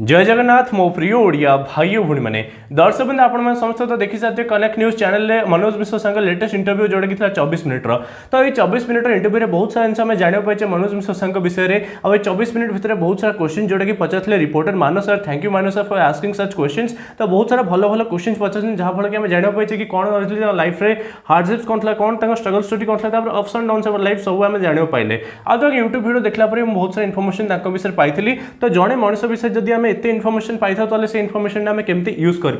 जय जगन्नाथ मो प्रिय ओडिया भाई भूणी मैंने दर्शक बंधु आपण समस्त तो देखी सारे कनेक्ट न्यूज चैनल में मनोज मिश्र संग लेटेस्ट इंटरव्यू जोड़ा कि 24 मिनट तो ये 24 मिनट इंटरव्यू में बहुत सारा जिन जाना पाइचे मनोज मिश्र संग विषय में और 24 मिनट भितर बहुत सारा क्वेश्चन जोड़ा कि पचार reporter Manas sir thank you Manas sir for asking such question तो बहुत सारा भल भल क्वेश्चन पचार जहाँफल कि जाना पाइचे कि कौन लाइफ में हार्डशिप्स कौन था कौन स्ट्रगल स्टोरी कौन था अप्स एंड डाउन्स लाइफ सब आम जाना पाइले आज यूट्यूब वीडियो देखला बहुत सारा इनफर्मेशन विषय पाई तो जड़े मनुष्य विषय जब आम एत इनफर्मेशन पाई था से इनफर्मेशन आम केमती यूज कर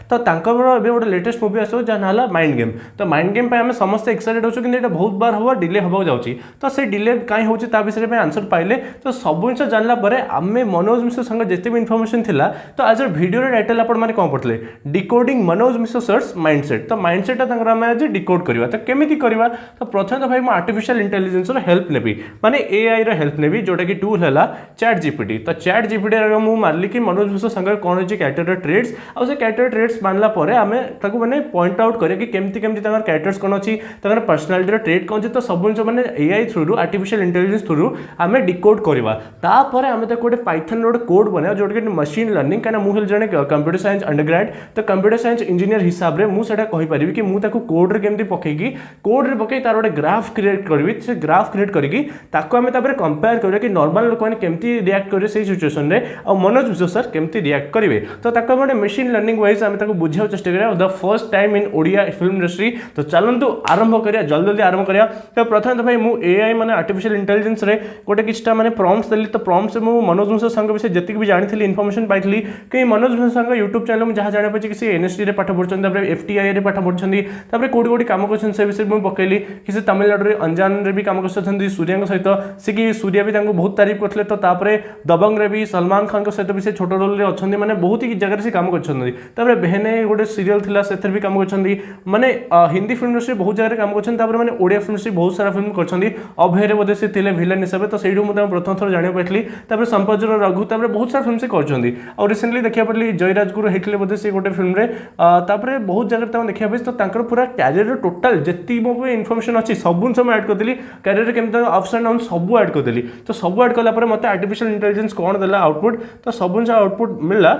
तो गोटे लेटेस्ट मूवी आसो जहाँ माइंड गेम तो माइंड गेम आम समस्त एक्साइटेड अच्छे कि बहुत बार हम डिले होगा जाऊँगी तो से डिले कहीं होची विषय में आंसर पाइले तो सब जिन जानला आम मनोज मिश्र संग जिते भी इनफर्मेशन थिला तो आज वीडियो टाइटल आपण मैंने कौन पढ़ते decoding Manoj Mishra sir's mindset तो माइंडसेटा आम आज डिकोड करवा तो केमी करवा तो प्रथम तो भाई मुझे आर्टिफिशियल इंटेलिजेंस हेल्प नेबी माने एआई हेल्प नेबी जोटा कि टूल है चैट जीपीटी तो चैट जीपीटी मुझे मारली कि मनोज मिश्र संग कौन होची कैरेक्टर ट्रेड्स और से कैरेक्टर ट्रेड्स मानला परे आमे ताको माने पॉइंट आउट करिया कि केमती केमती ताकर कैरेक्टर्स कोन अछि ताकर पर्सनालिटी ट्रेड कोन अछि तो सब जो माने AI through artificial intelligence through आमे डिकोड करबा ता परे आमे ताको गोटे पाइथन रो कोड बना जोटा कि मशीन लर्निंग काना मु हेल जने कंप्यूटर साइंस अंडरग्रेड तो कंप्यूटर साइंस इंजीनियर हिसाब रे मु सेटा कहि परिबी कि मु ताको कोड रे केमती पकेकी कोड रे पके तार गोटे ग्राफ क्रिएट करबी से ग्राफ क्रिएट करके ताको आमे तापर कंपेयर करिया कि नॉर्मल लोक माने केमती रिएक्ट करे से सिचुएशन रे और मनोज मिश्र सर केमती रिएक्ट करेंगे तो ताको गोटे मशीन लर्निंग वाइज आम बुझा चेस्ट करें the first time in Odia film industry तो चलतु आरंभ करिया जल्दी जल्दी आरंभ करिया तो प्रथम तो भाई मु एआई माने आर्टिफिशियल इंटेलिजेंस रे गोटे किछटा माने प्रॉम्प्ट्स देली तो प्रॉम्प्ट्स मु मनोज मिश्र संग विषय जति भी जानी इनफॉरमेशन पाइली कि मनोज मिश्र संग यूट्यूब चैनल में जहाँ जाना पाई कि एनएसडी रे पाठ पढ़छन एफटीआई रे पाठ पढ़छन कोडी कोडी काम करछन से विषय मु पकेली कि तमिलनाडु रे अंजान रे भी काम करछन सूर्या सहित से कि सूर्या भी बहुत तारीफ करते तो तापरे दबंग रे भी सलमान खान सहित भी से छोट रोल रे अच्छे माने बहुत ही जगह से काम कर बेहने गोटे सीरियल थिला से भी काम कर माने हिंदी फिल्म इंडस्ट्री बहुत जगह काम कर माने ओडिया फिल्म इंडस्ट्री बहुत सारा फिल्म कर अभय बोधे से थे विलन हिसाब तो सही मुझे प्रथम थर जाना पाई संपजुर रघु बहुत सारा फिल्म से कर रिसेंटली देखा पड़ी जयराजगुरु होते बोधे से गोटे फिल्म रे बहुत जगह देखा पाई तो पूरा कैरियर टोटाल जी मो इनफर्मेशन अच्छी सब समय ऐड करदेली कैरियर केमती अप्स एंड डाउन सब ऐड करदेली तो सब ऐड कला मत आर्टिफिशियल इंटेलिजेंस कौन देला आउटपुट तो सब आउटपुट मिलला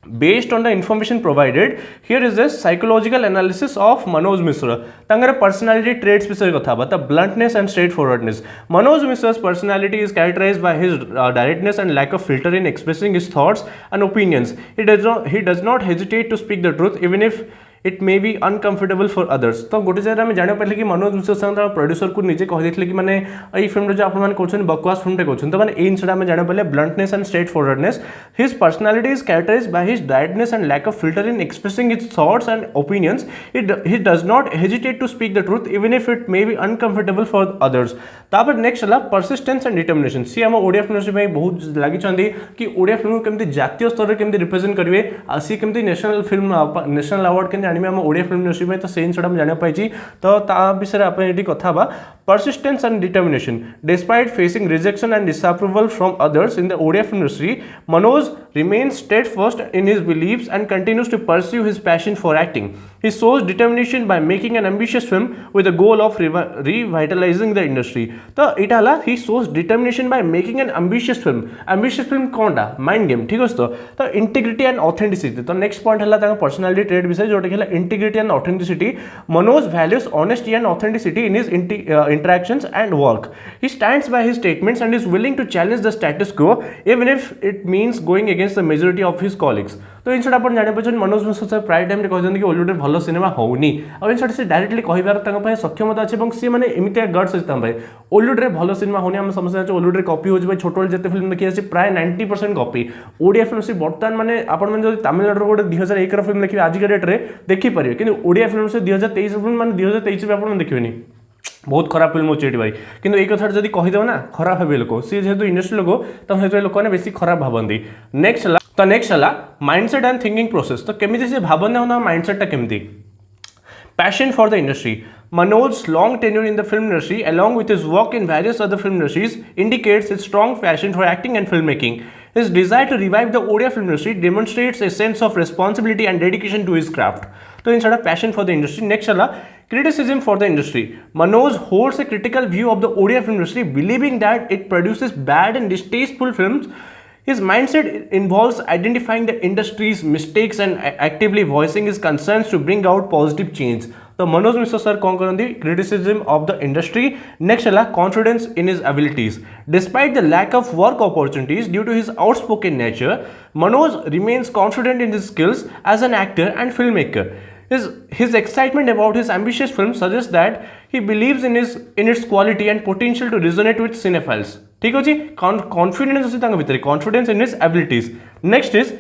based on the information provided. Here is a psychological analysis of Manoj Mishra तांगर personality traits विषय कथा बता bluntness and straightforwardness. Manoj Mishra's personality is characterized by his directness and lack of filter in expressing his thoughts and opinions. He does not hesitate to speak the truth even if it may be uncomfortable for others तो गोटे जगह आम जाना पाइले कि मनोज मिश्र संग producer को निजे कही कि मैंने ये फिल्म जो आप बकवास फिल्म कर तो मैंने इन आम जाना पाइले bluntness and straightforwardness his personality is characterized by his directness and lack of filter in expressing his thoughts and opinions he does not hesitate to speak the truth even if it may be uncomfortable for others तापर next है persistence and determination सी आम Odia film industry में बहुत लगी कि Odia film केमती जातीय स्तर में केमती रिप्रेजेंट करेंगे सी केमती नेशनल फिल्म नेशनल अवार्ड के आम ओडिया फिल्म इंडस्ट्री में तो से जिन जाना पाई तो विषय आप कथा persistence and determination despite facing rejection and disapproval from others in the Odia film industry Manoj remains steadfast in his beliefs and continues to pursue his passion for acting he shows determination by making an ambitious film with the goal of revitalizing the industry तो इटा हला he shows determination by making an ambitious film कोनटा mind game ठीक है तो integrity and authenticity तो next point हला ताका पर्सनालिटी ट्रेड विषय जोटा कि integrity and authenticity Manoj values honesty and authenticity in his interactions and work. He stands by his statements and is willing to challenge the status quo even if it means going against the majority of his colleagues. तो इन आप जाना party Manoj Mishra sir प्राय time कहते कि ओलिउड भल cinema होनी और इन से डायरेक्टली कहबार सक्षमता अच्छे और सी मैंने एमती गट्स अच्छे ओलिउड रे भल सिनेमा होनी आम समस्त जाने ओलिउड रे कॉपी हो छोट बेले जिते फिल्म देखिए प्राय 90% कॉपी ओडिया फिल्म से बर्तमान मैंने आपने तमिलनाडु गोटे 2001 फिल्म देखिए आजिका डेट में देखिपारे कि ओडिया फिल्म से 2023 फिल्म मैंने 2023 में आप देखिए बहुत खराब फिल्म हो भाई किंतु एक कथा जब कहीदेव ना खराब भावे लोक सी जेहतु इंडस्ट्री लोक तो से लोक मैंने बेसी खराब भावती नेक्स्ट है माइंडसेट एंड थिंकिंग प्रोसेस तो केमी से भावना ना माइंडसेटा केमती passion for the industry Manoj's long tenure in the film industry along with his work in various other film industries indicates his strong passion for acting and filmmaking. His desire to revive the Odia film industry demonstrates a sense of responsibility and dedication to his craft. So instead of passion for the industry, next है criticism for the industry. Manoj holds a critical view of the Odia film industry, believing that it produces bad and distasteful films. His mindset involves identifying the industry's mistakes and actively voicing his concerns to bring out positive change. तो Manoj Mishra sir कौन करती criticism of the industry. Next है confidence in his abilities. Despite the lack of work opportunities due to his outspoken nature, Manoj remains confident in his skills as an actor and filmmaker. His excitement about his ambitious film suggests that he believes in its quality and potential to resonate with cinephiles. ठीक ଅଛି, confidence ଅଛି ତାଙ୍କ ଭିତରେ, confidence in his abilities. Next is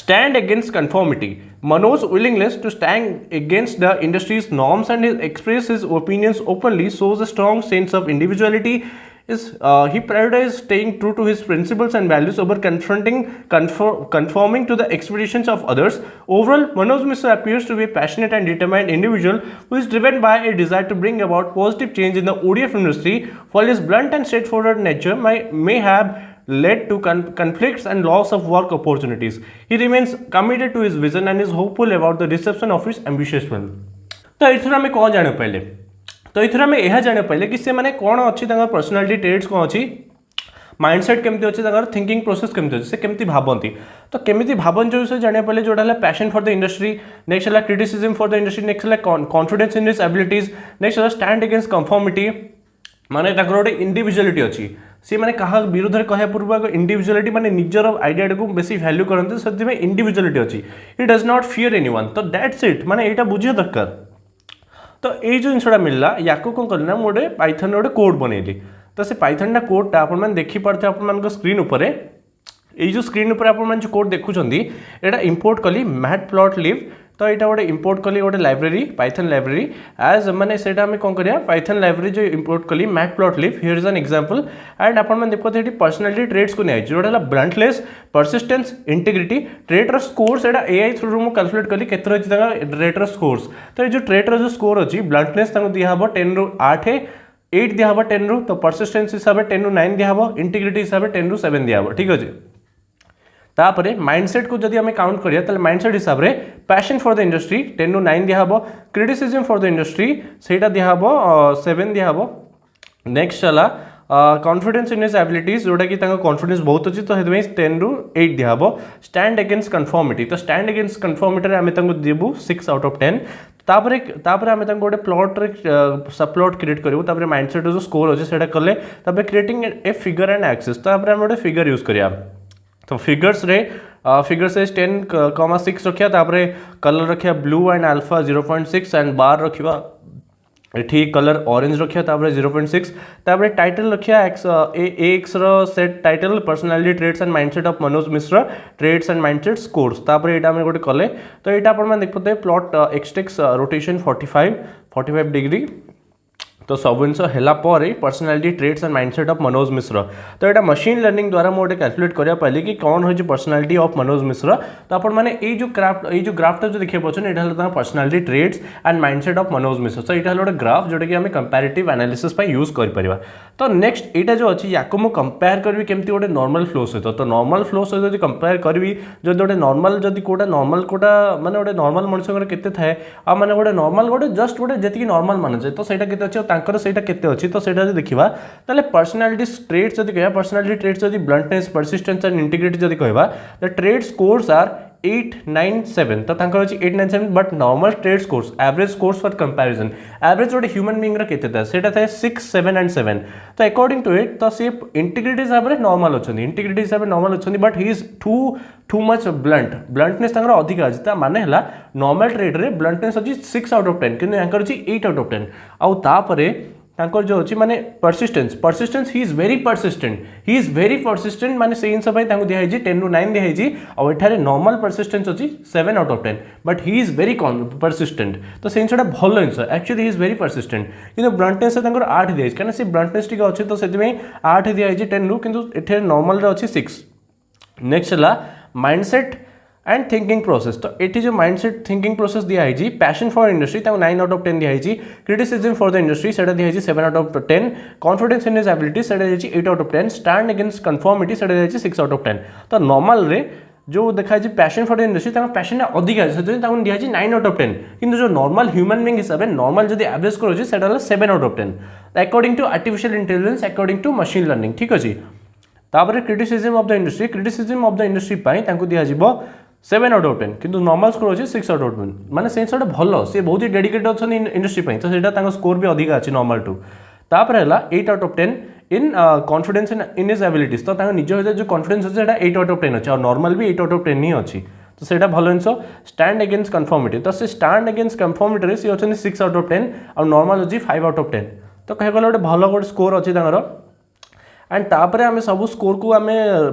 stand against conformity. Manoj's willingness to stand against the industry's norms and express his opinions openly shows a strong sense of individuality. He prioritizes staying true to his principles and values over conforming to the expectations of others. Overall, Manoj Mishra appears to be a passionate and determined individual who is driven by a desire to bring about positive change in the Odia film industry. While his blunt and straightforward nature may have led to conflicts and loss of work opportunities, he remains committed to his vision and is hopeful about the reception of his ambitious film. तो ether आम कौन जान पाइले, तो ether आम यह जान पाइले कि से माने कौन अच्छी पर्सनालिटी ट्रेड्स कौन अच्छी, माइंडसेट केमती अच्छी, थिंकिंग प्रोसेस केमती अच्छी, से केमती भावती, तो केमती भावन जो विषय जाना पाइले जोटा है passion for the industry. Next है criticism for the industry. Next है confidence in his abilities. Next है स्टैंड अगेंस्ट कंफर्मिटी, माने गोटे इंडिविजुअलिटी अच्छी, सी मैंने क्या विरोध में कह पूर्व इंडिविजुअलिटी माने निजर आइडिया को बेसी वैल्यू करते, से इंडिविजुअलिटी अच्छी. ही डज नॉट फियर एनीवन. तो दैट्स इट, माने यहाँ बुझे दरकार. तो ये जो जिनसा मिलला या कौन कल ना गोटे पाइथन गोटे कोड बनैली. तो से पाइथन कोडटा आप देखिपे आप स्क्रीन उपर, ये जो स्क्रीन उपर आप जो कोड देखुं यहाँ इंपोर्ट कली मैटप्लॉटलिब. तो यहाँ गोटे इंपोर्ट कली गोटे लाइब्रेरी, पाइथन लाइब्रेरी एज मैंने से कौन करा पाइथन लाइब्रेरी जो इंपोर्ट कली matplotlib. Here is an example and आप देखते ये पर्सनालिटी ट्रेड्स को नहीं जोटा ब्लंटनेस, परसिस्टेंस, इंटीग्रिटी. ट्रेड्र स्कोर्स यहाँ एआई थ्रू मुझे कैलकुलेट कली के ट्रेड्र स्कोर्स. तो ये जो ट्रेड्र जो स्कोर अच्छी ब्लंटनेस दिहब 10 ରୁ 8, 8 दिहब 10 ରୁ, तो परसिस्टेंस हिसाब से 10 ରୁ 9 दिहब, इंटीग्रिटी हिसाब से 10 ରୁ 7 दिहब. ठीक अच्छे. तापर माइंडसेट को जदि आम काउंट करिया ताले माइंडसेट हिसाब से पैशन फॉर द इंडस्ट्री 10 ରୁ 9 दिहब, क्रिटिसिज्म फॉर द इंडस्ट्री सेटा दिहब 7 दिहब. नेक्स्ट है कॉन्फिडेंस इन हिज एबिलिटीज जोटा कि कॉन्फिडेंस बहुत अच्छी, तो 10 ରୁ 8 दिहब. स्टैंड अगेंस्ट कन्फर्मिटी, तो स्टैंड अगेंस्ट कन्फर्मिटी आम देबू 6 आउट ऑफ 10. तापर आम गोटे प्लॉट सब प्लॉट क्रिएट करूँ. माइंडसेट जो स्कोर अच्छे से कले creating a figure and axis. तो आप गोटे फिगर यूज करिया. तो फिगर्स रे फिगर साइज 10,6 रखिया. तापर कलर रखिया ब्लू एंड अल्फा 0.6 एंड बार रखिया ये कलर ऑरेंज रखिया. तापर 0.6. तापर टाइटल रखिया X set title personality traits and mindset of Manoj Mishra traits and mindset scores. तापर यहाँ आम गोटे कले. तो यहाँ आप देखते प्लॉट एक्सटेक्स रोटेशन 45 डिग्री. तो सब जिन है personality traits and mindset of Manoj Mishra. तो यहाँ मशीन लर्निंग द्वारा मुझे कैलकुलेट करा पाइली कि कौन हो पर्सनालिटी ऑफ मनोज मिश्रा. तो आप जो ग्राफटा जो देखिए पाँच यहाँ personality traits and mindset of Manoj Mishra. तो यहाँ गोटे ग्राफ जोटा कि आम कंपैरेटिव एनालिसिस यूज कर. तो नेक्स्ट यहाँ जो अच्छी या मुझे कंपेयर करी केमती गोटे नॉर्मल फ्लो सहित. तो नॉर्मल फ्लो सहित जो कंपेयर करी जो गोटे नॉर्मल जब कोटा नॉर्मल कोटा माने गोटे नॉर्मल मनुष्य केते थाए आ माने गोटे नॉर्मल गोटे जस्ट गोटे जी नॉर्मल माने जाए. तो सहीटा केते अच्छी तांकर सेटा केते अछि. तो सेटा देखिबा ताले पर्सनालिटी ट्रेड्स जदि कहबा पर्सनालिटी ट्रेड्स जदि ब्लंटनेस, परसिस्टेंस एंड इंटीग्रिटी जदि कहबा द ट्रेड स्कोर्स आर 8, 9, 7. तो तांकर अछि 8, 9, 7. But normal trade scores average scores for comparison average गोटे ह्यूमन बीइंग रा केते था सेटा था 6, 7 एंड 7. तो अकॉर्डिंग टू इट तो से इंटीग्रिटी हिसाब से नॉर्मल अछंदी, इंटीग्रिटी हिसाब से नॉर्मल अछंदी. But he is too much bluntness तांकर अधिक अछि. ता माने हला नॉर्मल ट्रेड रे ब्लंटनेस अछि 6 आउट ऑफ 10 किंतु यांकर अछि 8 आउट ऑफ 10. आउ तापरे तांकर जो अच्छी माने persistence he is very persistent माने से हिसाब से तांको दिया 10 ରୁ 9 दिया. और एठारे नॉर्मल परसिस्टेंस अच्छी 7 out of 10. But he is very persistent. तो से जिनसा भल जिन actually he is very persistent. किंतु ब्लंटनेस 8 दिया कहीं से ब्लंटनेस टी अच्छे. तो से 8 दिया 10 ରୁ किंतु एठारे नॉर्मल अच्छी 6. नेक्स्ट है माइंडसेट एंड थिंकिंग प्रोसेस. तो ये जो माइंडसेट थिंकिंग प्रोसेस दिखाई passion for industry 9 out of 10 दिखाई. क्रिटिसिज्म फॉर द इंडस्ट्री से दिखाई 7 out of 10. Confidence in his ability से 8 out of 10. Stand against conformity से दिखाई 6 आउट ऑफ 10. तो नॉर्मल रे जो देखा passion for the industry passion अधिक दिखाई 9 आउट ऑफ 10. किंतु जो नॉर्मल ह्यूमन बीइंग हिसाब से नॉर्मल जब एवरेज स्कोर अच्छे 7 out of 10 according to artificial intelligence according to machine learning. ठीक अच्छे. तापर क्रिटिसिजम ऑफ द इंडस्ट्री दिज्व 7 आउट ऑफ 10 किंतु नॉर्मल स्कोर अच्छे 6 आउट ऑफ 10 माने सेंस भल सी बहुत ही डेडिकेटेड अच्छा इंडस्ट्री तो से स्कोर भी अधिक अच्छी नॉर्मल टू तापर है 8 out of 10 in confidence in his abilities तो निज भर जो कॉन्फिडेंस अच्छे 8 आउट ऑफ 10 अच्छे और नॉर्मल भी 8 आउट ऑफ 10 ही अच्छी तो सेटा भल जिन स्टैंड अगेंस्ट कन्फर्मिटी तो से स्टैंड अगेंस्ट कन्फर्मिटी सी अच्छे 6 आउट ऑफ 10 और नॉर्मल अच्छी 5 आउट ऑफ 10 तो कह गले गोटे भल गोटे स्कोर अच्छी एंड तापर आम सब स्कोर को आम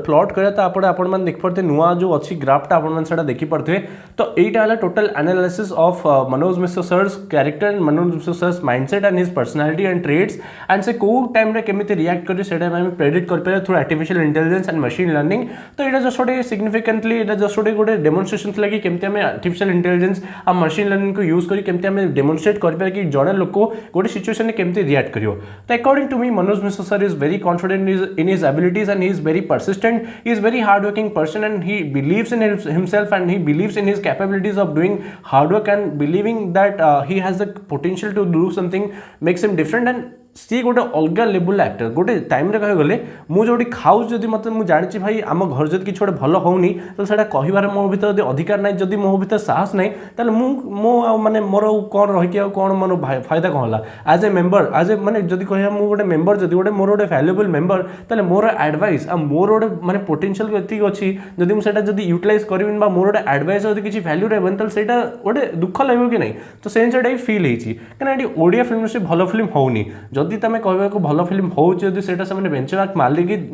प्लॉट करा आपण मैंने देखिपे नुआ जो अच्छी ग्राफटा आपड़ा देखिपे तो यहाँ है total analysis of Manoj Mishra sir's character and Manoj Mishra sir's mindset and his personality and traits and से कौ टाइम केमी रिएक्ट कर प्रेडिक्ट कर through artificial intelligence and machine learning तो यहाँ जस्ट गोटे सिग्निफिकेंटली जस्ट गोटे डेमोन्स्ट्रेशन थी कि केमती आम आर्टिफिशियल इंटेलिजेंस आ मशीन लर्निंग को यूज करें डेमोन्स्ट्रेट कर कि जड़े लोक गोटे सिचुएशन में केमती रिएक्ट कर तो according to me Manoj Mishra sir is very confident in his abilities and he is very persistent, he is very hardworking person and he believes in himself and he believes in his capabilities of doing hard work and believing that he has the potential to do something makes him different and सी गोटे अलग level actor गोटे time कह गले मुझे खाऊ जदि मत मुझे जानी भाई आम घर जब किसी गोटे भल होनी तो सर कहार मो भर अधिकार ना जदि मो भर साहस ना तो मो माने मोर कौन रही कौन मोर फायदा कौन है as a member as a मैंने जब कह गोटे मेम्बर जब गोटे मोर गोटे वैल्यूएबल मेम्बर तो मोर एडवाइस आ मोर गोटे मैंने पोटेंशियल एति अच्छी जब मुझे यूटिलाइज करी मोर गोटे एडवाइस जब किसी वैल्यू रही तो सही गोटे दुख लगे कि नहीं तो से फिल होती कहीं ओडिया फिल्म से भल फिल्म होनी जदि तुम कह भल फिल्म होटा बेंचमार्क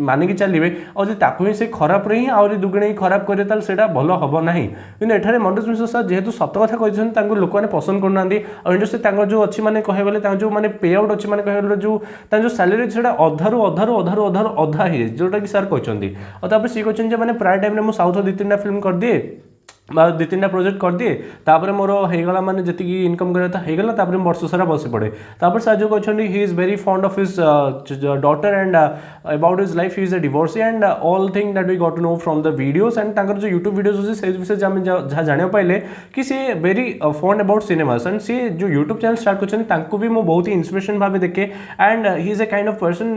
मानिकी चलिए और ताकू ही से खराब ही आहरी दुगुणे ही खराब करें से भल हम ना कि एठारे मनोज मिश्र सर जेहेतु सत कथा कहते लोक मैंने पसंद करना और इंडस्ट्री जो अच्छी मैंने कह गले जो मैंने पे आउट अच्छी मैंने कह जो सैलरी से अधारू अधारू अधारू अधारू अधा ही जोटा कि सर कहते और सी कहते मैंने प्राय टाइम में साउथ 2-3 फिल्म कर दिए 2-3 प्रोजेक्ट कर दिए तापर मोर होगा माने जी इनकम करता होगा वर्ष सारा बस पड़े तापर सर जो कहते he is very fond of his daughter and about his life he is a divorcee and all thing that we got to know from the videos and जो यूट्यूब वीडियोस अच्छे से विषय जहाँ जाना पाइले कि सी very fond about cinemas and सी जो यूट्यूब चैनल स्टार्ट कर भी मुझे बहुत ही इंस्पिरेशन भाव देखे and he is a kind of person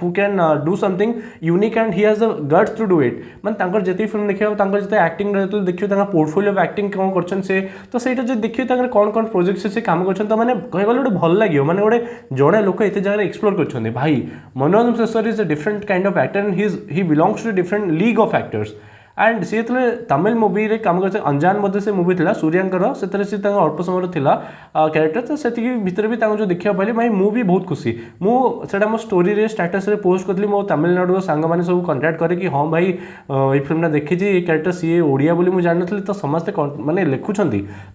who can do something unique and he has the guts to do it मैंने जितनी फिल्म देखिए जितने एक्टिंग देखिए पोर्टफोलियो ऑफ एक्टिंग कौन कर तो सहीटा जो देखिए कौन कौन प्रोजेक्ट से काम कर तो मैंने कह गले गोटे भल लगे मैंने गोटे जड़े लोक एत जगह एक्सप्लोर कर भाई Manoj Mishra sir is a different kind of actor and he belongs to different league of actors and सी जो तमिल मूवी रे काम करते अंजान बोधे से मूवी थी सूर्यांकर से अल्प समय थिला कैरेक्टर तो से भितर भी जो देखा पाइले भाई मुझे बहुत खुशी मुझे मो स्टोरी रे स्टेटस रे पोस्ट करी मो तमिलनाडु सांग मैंने सब कंटाक्ट करे कि हाँ भाई ये फिल्मटा देखी कैरेक्टर सी ओडिया बोली मुझे जानी तो समस्ते माने लिखुंट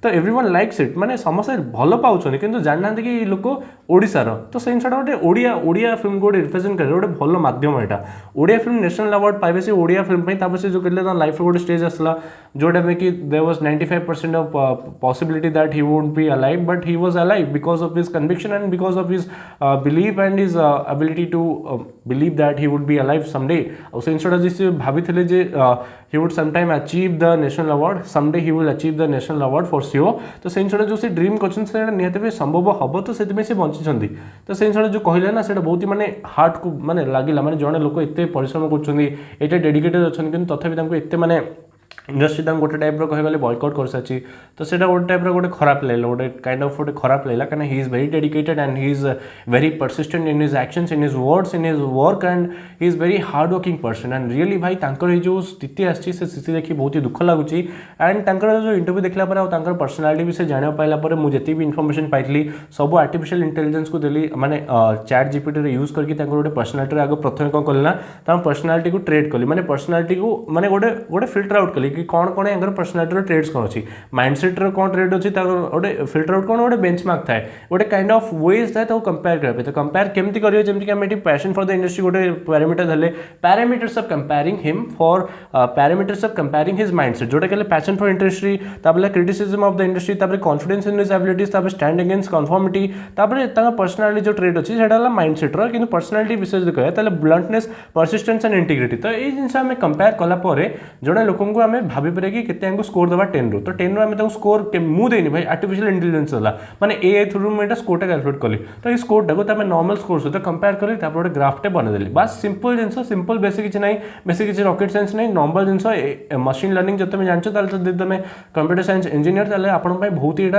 तो एवरीवन लाइक्स इट माने समस्ते भल पाँच कि जाना कि लोक ओडिशार तो से जिनसा गोटे ओडिया फिल्म को रिप्रेजेंट करे गोटे भल मध्यम यहाँ ओडिया फिल्म नेशनल अवार्ड पाइबे से ओडिया फिल्म से जो कहते लाइफ गोटे स्टेज आसला जोटा में कि there was 95% of possibility that he would be alive but he was alive because of his conviction and because of his believe and his ability to believe that he would be alive someday और से जिनसा जिसे भाभी थे जे he would sometime achieve the national award someday he will achieve the national award for sure तो से जिनसा जो से ड्रीम कर निहत भी संभव हम तो से बंची तो से जिनसा जो कहले ना से बहुत ही माने हार्ट को माने लगिला माने जड़े लोक एत परिश्रम कर डेडिकेटेड अच्छा तथापि एत माने इंडस्ट्री तक गोटे टाइप कहगले बॉयकॉट कर सारी तो से गोटे टाइप गोटे खराब लगे गोटे काइंड ऑफ गोटे खराब लगे कहीं ही is very dedicated and he is very persistent in his actions in his words in his work and he is very hard working person and really भाई जो स्थिति आसी से स्थिति देखिए बहुत ही दुख लगुच एंड जो इंटरव्यू देखला और पर्सनालीटी विषय जाना पाइला मुझे भी इनफर्मेशन पाई सब आर्टिफिशियल इंटेलिजेंस को देली माने चैट जीपीटी यूज करके गोटे पर्सनालीटी आगे प्रथम कौन कली ना पर्सनालीटी को ट्रेड कली माने पर्सनालीटी को माने गोटे गोटे फिल्टर आउट कली कि कौन कौन यहाँ पर्सनालीटी ट्रेड्स कौन अच्छी माइंडसेट कौन ट्रेड अच्छी गोटे फिल्टर आउट कौन गोटे बेंचमार्क थाए गोटे काइंड ऑफ वेज थाए तो कंपेयर करते तो कंपेयर केमती करेंगे जमीक आम ये पैशन फॉर द इंडस्ट्री गोटे पैरामीटर धरले parameters of comparing him for parameters of comparing his mindset जोटा कहले passion for industry criticism of the industry confidence in his abilities stand against conformity personality जो trade अच्छी से माइंडसेट्र कि personality विषय कहे ब्लंटनेस परसिस्टेंस एंड इंटीग्रिटी तो ये जिन कंपेयर कलापर जड़े लोक आम भाभी पारे कि केते स्कोर दबा 10 रु तो 10 रु आम स्कोर मु देनी भाई आर्टिफिशियल इंटेलिजेंस वाला माने ए थ्रू मुझे स्कोर कैलकुलेट कली तो ये स्कोर टाक नॉर्मल स्कोर सहित कंपेयर कली गोटे ग्राफटे बनईदेली बस सिंपल जिन सिंपल बेसी किसी ना बेसी किसी रॉकेट साइंस नहीं नॉर्मल जिन मशीन लर्निंग जो तुम जानते तो तुम कंप्यूटर साइंस इंजीनियर ताले आपण बहुत ही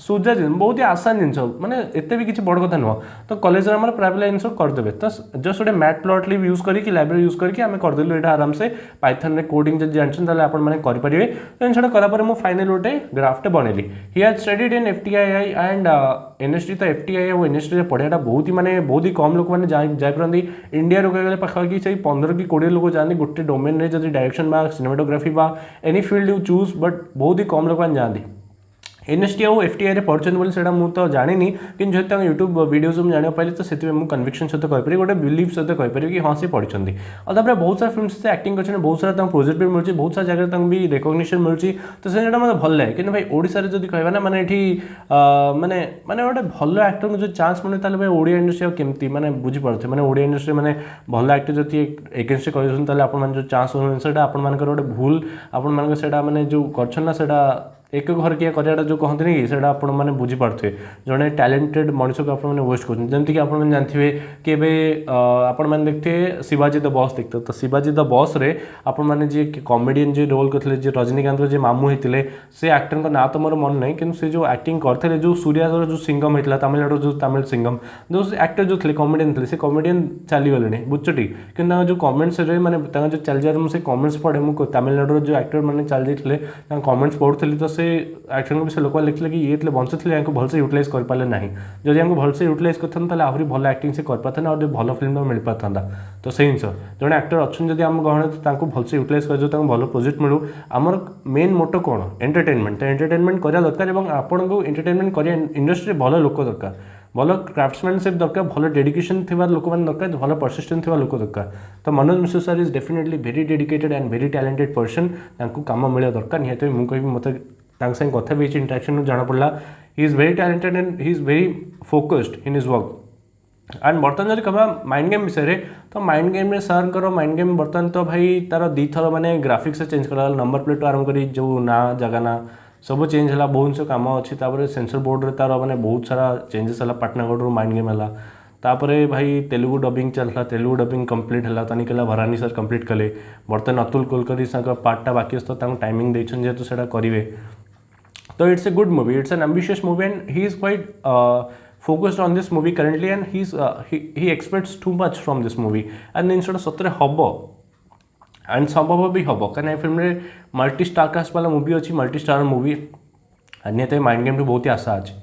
सुजा जिन बहुत ही आसान जिन मैंने एत भी किसी बड़ कथा नुह तो कॉलेज में प्राइवेट जिन करदे तो जस्ट गोटे मैथ प्लॉट लिव यूज करके लाइब्रेरी यूज करके आम करदेलु ये आराम से पाइथन में कोडिंग जब जानते हैं आपने करेंगे तो जिन कलापर मुझे फाइनल गोटे ग्राफटे बनैली he has studied in FTII and NST तो FTII और NST पढ़ाटा बहुत ही माने बहुत ही कम लोक मैंने जापारती इंडिया कहले पाखापाखि से 15 कि 20 लोक जाती गोटे डोमेन में जब डायरेक्शन बा सिनेमाटोग्राफी बा any field you choose but बहुत ही कम लोक मैंने जाती NST और FTI पढ़ुं बोली मुझे जानी कि जो यूट्यूब वीडियोज मुझे जाना पाइली तो से मुझे कन्विक्शन सहित कहीपर गोटे बिलीव सहित कहीपर कि हाँ सी पढ़ी और तापर बहुत सारा फिल्म से एक्टिंग कर बहुत सारा प्रोजेक्ट भी मिलूँ बहुत सारा जगह भी रिकग्निशन मिलूँ तो से मतलब भल लगे कि भाई ओडिशा जब कहना ना मैंने माने माने गोटे भल एक्टर जो चान्स मिले भाई ओडिया इंडस्ट्री केमती मैंने बुझीपे मैंने ओडिया इंडस्ट्री मैंने भल एक्टर जब एगेन्स्ट कर जो चान्स मिले आपर गोटे भूल आपण मैंने जो कर एक घर किया कराटा जो कहते कि से आपने बुझीपे जड़े टैलेंटेड मनीष को आपने वेस्ट कर जमीक आप जानते कि आपण देखते शिवाजी द बॉस देखते तो शिवाजी द बॉस रे आपने जी कॉमेडियन जी रोल करते जी रजनीकांत जी मामू होते से एक्टर का ना तो मोर मन नहीं कि जो एक्टिंग करते जो सूर्या जो सिंगम होता तमिलनाडु जो तमिल सिंगम जो एक्टर जो थे कॉमेडियन थे से कॉमेडियन चलीगले बुझटी कि जो कमेंट्स मैंने जो चल जाए मुझे कमेंट्स पढ़े मुझे तमिलनाडु जो एक्टर मैंने चल जाते कमेंट्स पढ़ुली तो एक्टर को भी लोक लिखते कि ये बंचुले भलसे यूटिलाइज कर पारे ना जब हमको भलसे यूटिलाइज करते आहरी भल एक्टिंग से कर पारता और भल फिल्म मिल पाता तो से जिन जो एक्टर अच्छा जब आम गहने तो भलसे यूटिलाइज कर भल प्रोजेक्ट मिलू आमर मेन मोटो कौन एंटरटेनमेंट तो एंटरटेनमेंट करा दरकार और आपन को एंटरटेनमेंट करिया इंडस्ट्री भल लोक दरकार भल क्राफ्ट्समैनशिप दरकार भल डेडिकेशन थी लोक मैंने दरकार भल परसिस्टेंट थी लोक दरकार तो Manoj Mishra sir is definitely very dedicated and very talented person काम मिले दरकार निहत मुझे मत संगे कथा भी इंटरेक्शन जाना पड़ा ही is very talented and he is very focused in his work and बर्तमान जब कह माइंड गेम विषय तो माइंड गेम में सर माइंड गेम बर्तमान तो भाई तार दी थर मैंने ग्राफिक्स चेंज करा नंबर प्लेट आरंभ कर जो ना जगह ना सब चेंज है बहुत से कम अच्छी सेंसर बोर्ड रे तार मैंने बहुत सारा चेंजेस है पाटनागढ़ माइंड गेम है तापरे भाई तेलुगु डबिंग चलता तेलुगु डबिंग कंप्लीट है तनिकला भरानी सर कंप्लीट कले बर्तमान अतुल कुलकर्णी पार्टा बाकी तो टाइमिंग देछन जेहेतु सेटा करेंगे तो it's a good movie it's an ambitious movie and he is quite focused on this movie currently and he expects too much from this movie and then सतरे हम एंड संभव भी हम कहीं फिल्म रे मल्टी स्टार कास्ट वाला movie अच्छी multi star movie निहत माइंड गेम बहुत ही आशा अच्छी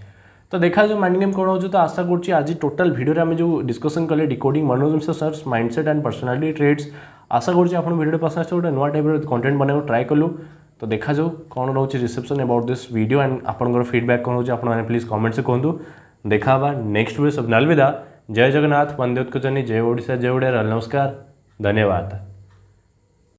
तो देखा जो माइंड गेम कौन हो तो आशा करुँच आज टोटाल भिडियो आम जो डिस्कसन कले decoding Manoj Mishra sir mindset and personality traits आशा करुँच आप भिडियो पसंद आसे गोटे नुआ टाइप कंटेंट बनाइक ट्राए कलु तो देखा जाऊ कौन रोचे reception about this video and आपंकर फीडबैक कौन हो आपने प्लीज कमेंट से कहूँ देखा नेक्स्ट वीडियो सब अलविदा जय जगन्नाथ वंदे उत्कर्षणी जय ओडिशा जय ओडिया नमस्कार धन्यवाद।